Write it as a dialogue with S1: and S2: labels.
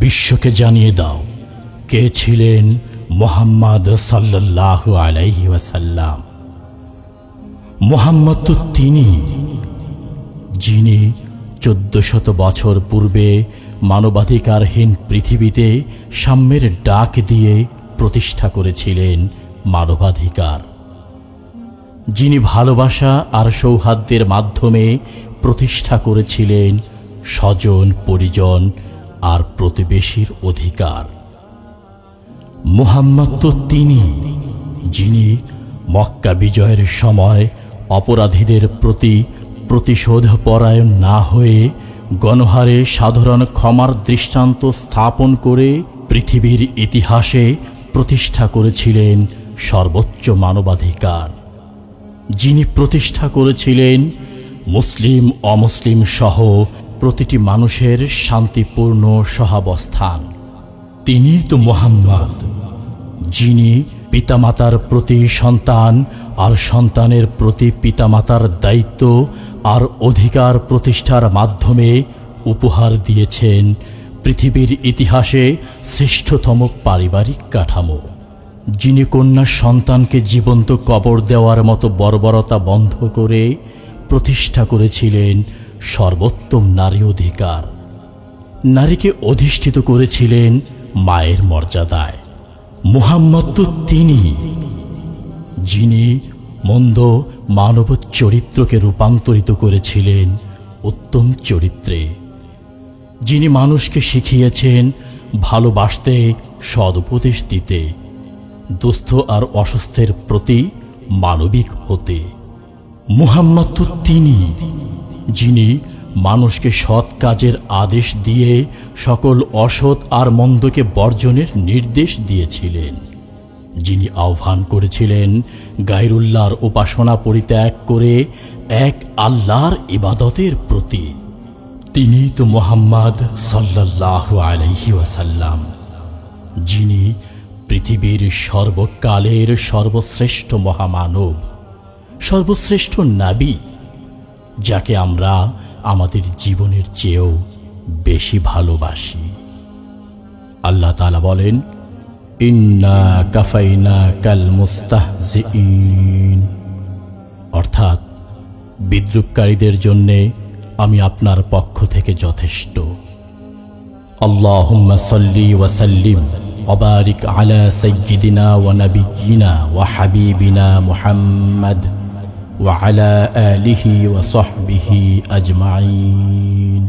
S1: বিশ্বকে জানিয়ে দাও কে ছিলেন মুহাম্মদ সাল্লাল্লাহু আলাইহি ওয়াসাল্লাম। মুহাম্মদ তো তিনি, যিনি 1400 বছর পূর্বে মানবাধিকারহীন পৃথিবীতে সাম্যের ডাক দিয়ে প্রতিষ্ঠা করেছিলেন মানবাধিকার, যিনি ভালোবাসা আর সৌহার্দ্যের মাধ্যমে প্রতিষ্ঠা করেছিলেন স্বজন পরিজন আর প্রতিবেশীর অধিকার। মুহাম্মদ তো তিনি, যিনি মক্কা বিজয়ের সময় অপরাধীদের প্রতি প্রতিশোধ পরায়ণ না হয়ে গণহারে সাধারণ ক্ষমার দৃষ্টান্ত স্থাপন করে পৃথিবীর ইতিহাসে প্রতিষ্ঠা করেছিলেন সর্বোচ্চ মানবাধিকার, যিনি প্রতিষ্ঠা করেছিলেন মুসলিম অমুসলিম সহ প্রতিটি মানুষের শান্তিপূর্ণ সহাবস্থান। তিনিই তো মুহাম্মদ, যিনি পিতামাতার প্রতি সন্তান আর সন্তানের প্রতি পিতামাতার দায়িত্ব আর অধিকার প্রতিষ্ঠার মাধ্যমে উপহার দিয়েছেন পৃথিবীর ইতিহাসে শ্রেষ্ঠতম পারিবারিক কাঠামো, যিনি কন্যা সন্তানকে জীবন্ত কবর দেওয়ার মতো বর্বরতা বন্ধ করে প্রতিষ্ঠা করেছিলেন সর্বোত্তম নারী অধিকার, নারীকে অধিষ্ঠিত করেছিলেন মায়ের মর্যাদায়। মুহাম্মদ তো তিনি, যিনি মন্দ মানব চরিত্রকে রূপান্তরিত করেছিলেন উত্তম চরিত্রে, যিনি মানুষকে শিখিয়েছেন ভালোবাসতে, সদুপদেশ দিতে, দুস্থ আর অসুস্থের প্রতি মানবিক হতে। মুহাম্মদ তো তিনি, যিনি মানুষকে সৎ কাজের আদেশ দিয়ে সকল অসৎ আর মন্দকে বর্জনের নির্দেশ দিয়েছিলেন, যিনি আহ্বান করেছিলেন গায়রুল্লাহর উপাসনা পরিত্যাগ করে এক আল্লাহর ইবাদতের প্রতি। তিনি তো মুহাম্মদ সাল্লাল্লাহু আলাইহি ওয়াসাল্লাম, যিনি পৃথিবীর সর্বকালের সর্বশ্রেষ্ঠ মহামানব, সর্বশ্রেষ্ঠ নবী, যাকে আমরা আমাদের জীবনের চেয়েও বেশি ভালোবাসি। আল্লাহ তাআলা বলেন, ইন্না কাফাইনাকাল মুস্তাহজিইন, অর্থাৎ বিদ্রূপকারীদের জন্যে আমি আপনার পক্ষ থেকে যথেষ্ট। আল্লাহুম্মা সাল্লি ওয়া সাল্লিম ওয়া বারিক আলা সাইয়্যিদিনা ওয়া নাবিয়্যিনা ওয়া হাবিবিনা মুহাম্মদ ওয়া আলা আলিহি ওয়া সাহবিহি আজমাইন।